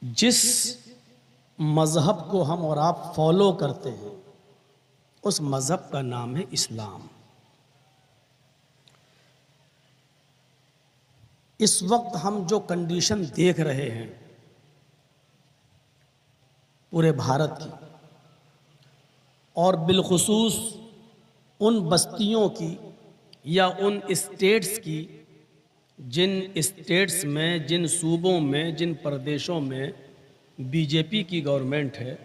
जिस मज़हब को हम और आप फॉलो करते हैं उस मज़हब का नाम है इस्लाम। इस वक्त हम जो कंडीशन देख रहे हैं पूरे भारत की और बिलखुसूस उन बस्तियों की या उन स्टेट्स की जिन स्टेट्स में, जिन सूबों में, जिन प्रदेशों में बीजेपी की गवर्नमेंट है,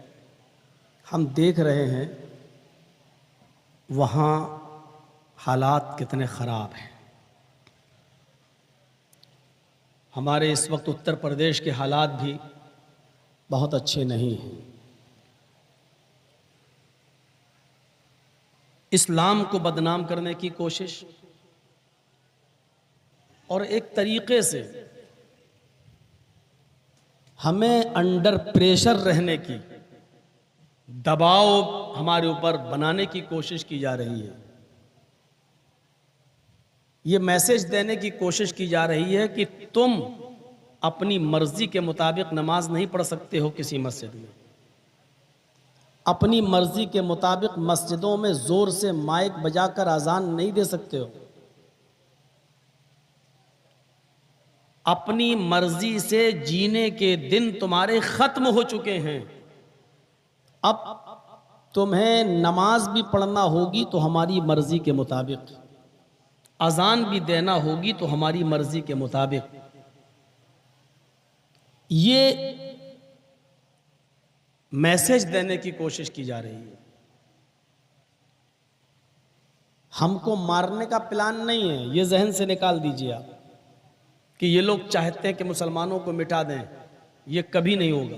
हम देख रहे हैं वहाँ हालात कितने ख़राब हैं। हमारे इस वक्त उत्तर प्रदेश के हालात भी बहुत अच्छे नहीं हैं। इस्लाम को बदनाम करने की कोशिश और एक तरीके से हमें अंडर प्रेशर रहने की, दबाव हमारे ऊपर बनाने की कोशिश की जा रही है। ये मैसेज देने की कोशिश की जा रही है कि तुम अपनी मर्जी के मुताबिक नमाज नहीं पढ़ सकते हो किसी मस्जिद में, अपनी मर्जी के मुताबिक मस्जिदों में जोर से माइक बजाकर अजान नहीं दे सकते हो, अपनी मर्जी से जीने के दिन तुम्हारे खत्म हो चुके हैं। अब तुम्हें नमाज भी पढ़ना होगी तो हमारी मर्जी के मुताबिक, अजान भी देना होगी तो हमारी मर्जी के मुताबिक। ये मैसेज देने की कोशिश की जा रही है। हमको मारने का प्लान नहीं है, ये जहन से निकाल दीजिए आप कि ये लोग चाहते हैं कि मुसलमानों को मिटा दें। ये कभी नहीं होगा।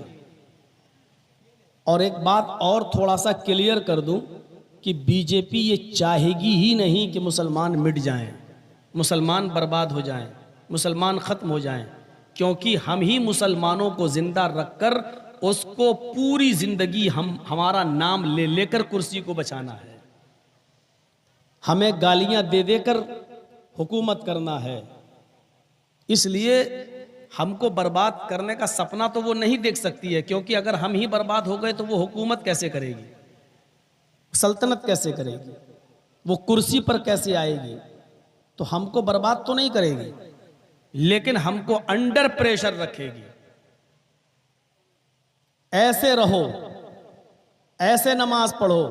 और एक बात और थोड़ा सा क्लियर कर दूं कि बीजेपी ये चाहेगी ही नहीं कि मुसलमान मिट जाएं, मुसलमान बर्बाद हो जाएं, मुसलमान ख़त्म हो जाएं, क्योंकि हम ही मुसलमानों को ज़िंदा रखकर उसको पूरी ज़िंदगी हमारा नाम ले लेकर कुर्सी को बचाना है। हमें गालियां दे देकर हुकूमत करना है। इसलिए हमको बर्बाद करने का सपना तो वो नहीं देख सकती है, क्योंकि अगर हम ही बर्बाद हो गए तो वो हुकूमत कैसे करेगी, सल्तनत कैसे करेगी, वो कुर्सी पर कैसे आएगी। तो हमको बर्बाद तो नहीं करेगी, लेकिन हमको अंडर प्रेशर रखेगी। ऐसे रहो, ऐसे नमाज पढ़ो,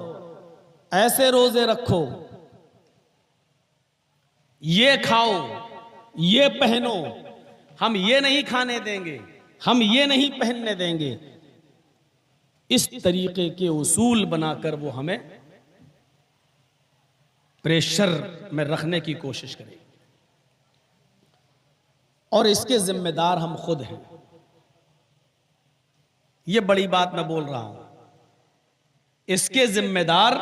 ऐसे रोजे रखो, ये खाओ, ये पहनो, हम ये नहीं खाने देंगे, हम ये नहीं पहनने देंगे। इस तरीके के उसूल बनाकर वो हमें प्रेशर में रखने की कोशिश करेंगे और इसके जिम्मेदार हम खुद हैं। ये बड़ी बात मैं बोल रहा हूं, इसके जिम्मेदार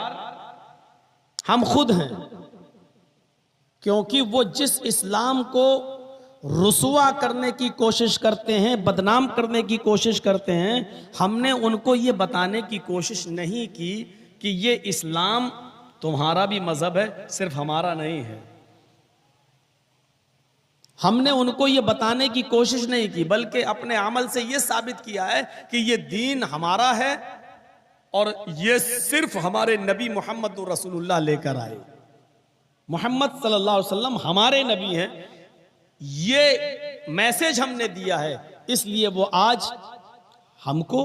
हम खुद हैं, क्योंकि वो जिस इस्लाम को रुसवा करने की कोशिश करते हैं, बदनाम करने की कोशिश करते हैं, हमने उनको ये बताने की कोशिश नहीं की कि ये इस्लाम तुम्हारा भी मजहब है, सिर्फ हमारा नहीं है। हमने उनको ये बताने की कोशिश नहीं की, बल्कि अपने अमल से ये साबित किया है कि ये दीन हमारा है और ये सिर्फ हमारे नबी मोहम्मद रसूलुल्लाह लेकर आए। मोहम्मद सल्लल्लाहु अलैहि वसल्लम हमारे नबी हैं, ये मैसेज हमने दिया है। इसलिए वो आज हमको,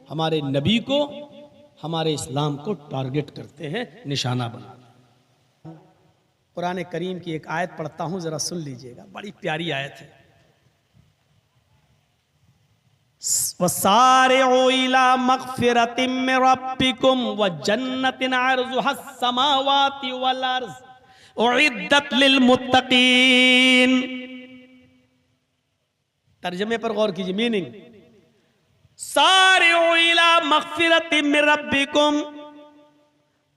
हमारे नबी को, हमारे इस्लाम को टारगेट करते हैं, निशाना बना। कुरान करीम की एक आयत पढ़ता हूं, जरा सुन लीजिएगा, बड़ी प्यारी आयत है। वसारिउ इला मगफिरतिम मिन रब्बिकुम व जन्नतिन अर्जुहस समावाति वल अर्ज़ उइद्दत लिल मुत्तकीन। तर्जुमे पर गौर कीजिए, मीनिंग सारिउ इला मगफिरतिम मिन रब्बिकुम,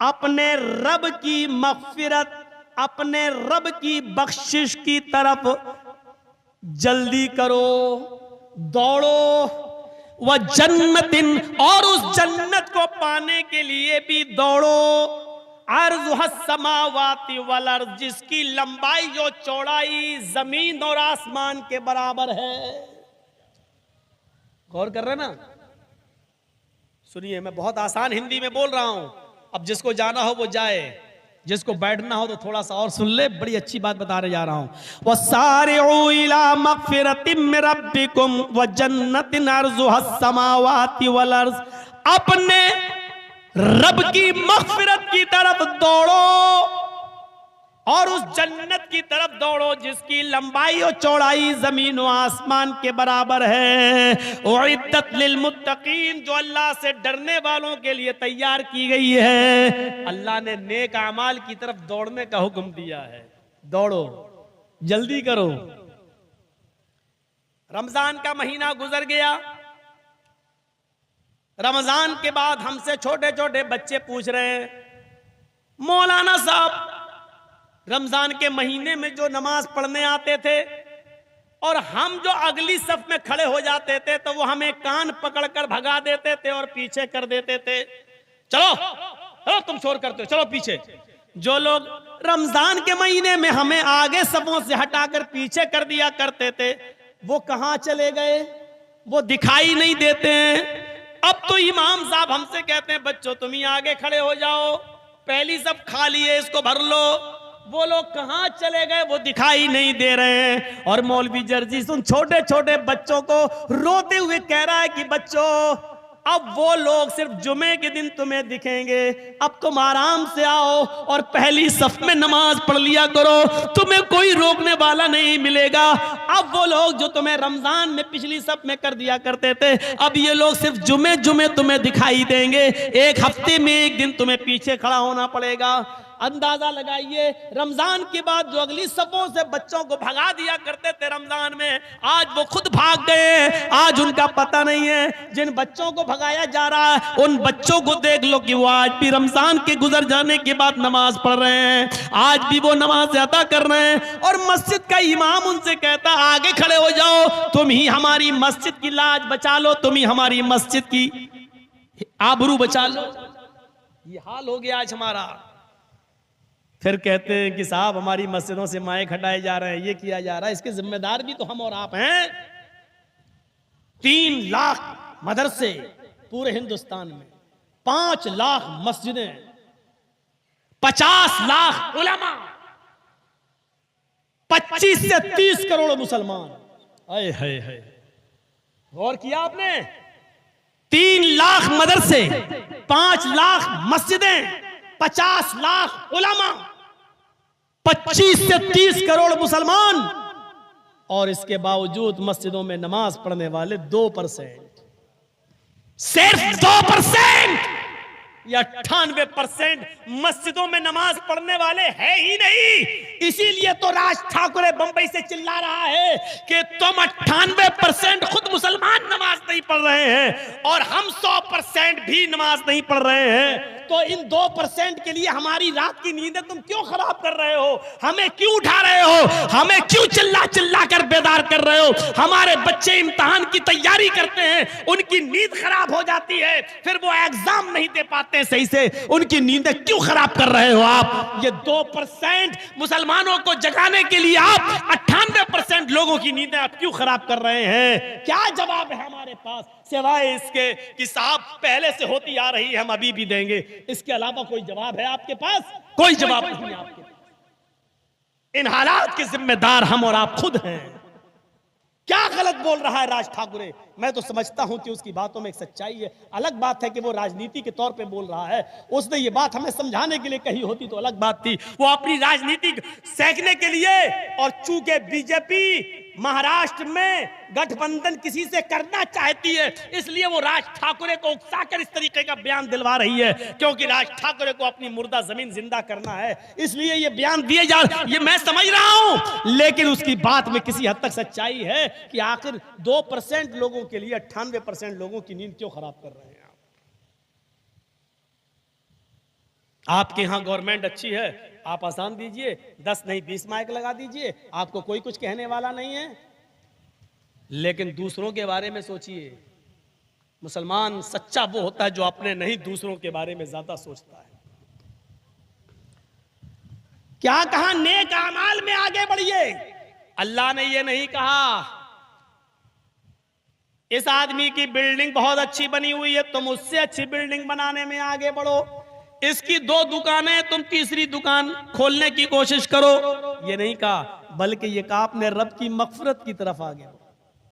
अपने रब की मगफिरत, अपने रब की बख्शिश की तरफ जल्दी करो, दौड़ो। वह जन्नतिन, और उस जन्नत को पाने के लिए भी दौड़ो। अर्ज़ुहस समावाति वल अर्ज़, जिसकी लंबाई जो चौड़ाई जमीन और आसमान के बराबर है। गौर कर रहे ना? सुनिए, मैं बहुत आसान हिंदी में बोल रहा हूं, अब जिसको जाना हो वो जाए, जिसको बैठना हो तो थोड़ा सा और सुन ले। बड़ी अच्छी बात बताने जा रहा हूं। वसारिउ इला मगफिरतिम मिर रब्बिकुम व जन्नतिन अर्जुहस समावाति वल अर्ज़, अपने रब की मगफिरत की तरफ दौड़ो और उस जन्नत की तरफ दौड़ो जिसकी लंबाई और चौड़ाई जमीन और आसमान के बराबर है। उइद्दत लिल मुत्तकीन, जो अल्लाह से डरने वालों के लिए तैयार की गई है। अल्लाह ने नेक अमाल की तरफ दौड़ने का हुक्म दिया है। दौड़ो, जल्दी करो। रमजान का महीना गुजर गया। रमजान के बाद हमसे छोटे छोटे बच्चे पूछ रहे हैं, मौलाना साहब रमजान के महीने में जो नमाज पढ़ने आते थे और हम जो अगली सफ में खड़े हो जाते थे तो वो हमें कान पकड़कर भगा देते थे और पीछे कर देते थे। चलो चलो, तुम शोर करते हो, चलो पीछे। जो लोग रमजान के महीने में हमें आगे सफों से हटाकर पीछे कर दिया करते थे, वो कहां चले गए? वो दिखाई नहीं देते हैं। अब तो इमाम साहब हमसे कहते हैं, बच्चों तुम ही आगे खड़े हो जाओ, पहली सब खाली है, इसको भर लो। वो लोग कहां चले गए? वो दिखाई नहीं दे रहे हैं। और मौलवी जर्जी सुन छोटे छोटे बच्चों को रोते हुए कह रहा है कि बच्चों, अब वो लोग सिर्फ जुमे के दिन तुम्हें दिखेंगे, अब तुम आराम से आओ और पहली सफ में नमाज पढ़ लिया करो, तुम्हें कोई रोकने वाला नहीं मिलेगा। अब वो लोग जो तुम्हें रमजान में पिछली सफ में कर दिया करते थे, अब ये लोग सिर्फ जुमे जुमे तुम्हें दिखाई देंगे, एक हफ्ते में एक दिन तुम्हें पीछे खड़ा होना पड़ेगा। अंदाजा लगाइए, रमजान के बाद जो अगली सफों से बच्चों को भगा दिया करते थे रमजान में, आज वो खुद भाग गए। आज उनका पता नहीं है। जिन बच्चों को भगाया जा रहा है उन बच्चों को देख लो कि वो आज भी रमजान के गुजर जाने के बाद नमाज पढ़ रहे हैं, आज भी वो नमाज अदा कर रहे हैं। और मस्जिद का इमाम उनसे कहता, आगे खड़े हो जाओ, तुम ही हमारी मस्जिद की लाज बचा लो, तुम ही हमारी मस्जिद की आबरू बचा लो। ये हाल हो गया आज हमारा। फिर कहते हैं कि साहब हमारी मस्जिदों से माइक हटाए जा रहे हैं, ये किया जा रहा है, इसके जिम्मेदार भी तो हम और आप हैं। 3 लाख मदरसे पूरे हिंदुस्तान में, 5 लाख मस्जिदें, 50 लाख उलमा, 25 से 30 करोड़ मुसलमान। हाय हाय हाय, गौर किया आपने? 3 लाख मदरसे, 5 लाख मस्जिदें, 50 लाख उलमा, 25 से 30 करोड़ मुसलमान, और इसके बावजूद मस्जिदों में नमाज पढ़ने वाले 2%, सिर्फ 2% या 98% मस्जिदों में नमाज पढ़ने वाले है ही नहीं। इसीलिए तो राज ठाकुरे बंबई से चिल्ला रहा है कि तुम 98% खुद मुसलमान नमाज नहीं पढ़ रहे हैं और हम 100% भी नमाज नहीं पढ़ रहे हैं, तो इन 2% के लिए हमारी रात की नींदें तुम क्यों खराब कर रहे हो? हमें क्यों उठा रहे हो? हमें क्यों चिल्ला चिल्ला कर बेदार कर रहे हो? हमारे बच्चे इम्तिहान की तैयारी करते हैं, उनकी नींद खराब हो जाती है, फिर वो एग्जाम नहीं दे पाते सही से, उनकी नींदें क्यों खराब कर रहे हो आप? ये 2% मुसलमानों को जगाने के लिए आप 98% लोगों की नींदें आप क्यों खराब कर रहे हैं? क्या जवाब है हमारे पास सिवाय इसके कि साहब पहले से होती आ रही है, हम अभी भी देंगे? इसके अलावा कोई जवाब है आपके पास? कोई जवाब नहीं है आपके पास। इन हालात के जिम्मेदार हम और आप खुद हैं। क्या गलत बोल रहा है राज ठाकुरे? मैं तो समझता हूं कि उसकी बातों में एक सच्चाई है। अलग बात है कि वो राजनीति के तौर पे बोल रहा है, उसने ये बात हमें समझाने के लिए कही होती तो अलग बात थी। वो अपनी राजनीति सेंकने के लिए, और चूंकि बीजेपी महाराष्ट्र में गठबंधन किसी से करना चाहती है, इसलिए वो राज ठाकुरे को उकसाकर इस तरीके का बयान दिलवा रही है, क्योंकि राज ठाकुरे को अपनी मुर्दा जमीन जिंदा करना है, इसलिए ये बयान दिए जा रहे। ये मैं समझ रहा हूं, लेकिन उसकी बात में किसी हद तक सच्चाई है कि आखिर 2% लोगों के लिए 98% लोगों की नींद क्यों खराब कर रहे हैं आप? आपके यहां गवर्नमेंट अच्छी है, आप आसान दीजिए, 10 नहीं 20 माइक लगा दीजिए, आपको कोई कुछ कहने वाला नहीं है। लेकिन दूसरों के बारे में सोचिए। मुसलमान सच्चा वो होता है जो अपने नहीं दूसरों के बारे में ज्यादा सोचता है। क्या कहा? नेक अमाल में आगे बढ़िए। अल्लाह ने ये नहीं कहा इस आदमी की बिल्डिंग बहुत अच्छी बनी हुई है, तुम उससे अच्छी बिल्डिंग बनाने में आगे बढ़ो। इसकी 2 दुकानें, तुम तीसरी दुकान खोलने की कोशिश करो। ये नहीं कहा, बल्कि ये कहा अपने रब की मगफिरत की तरफ आगे बढ़ो।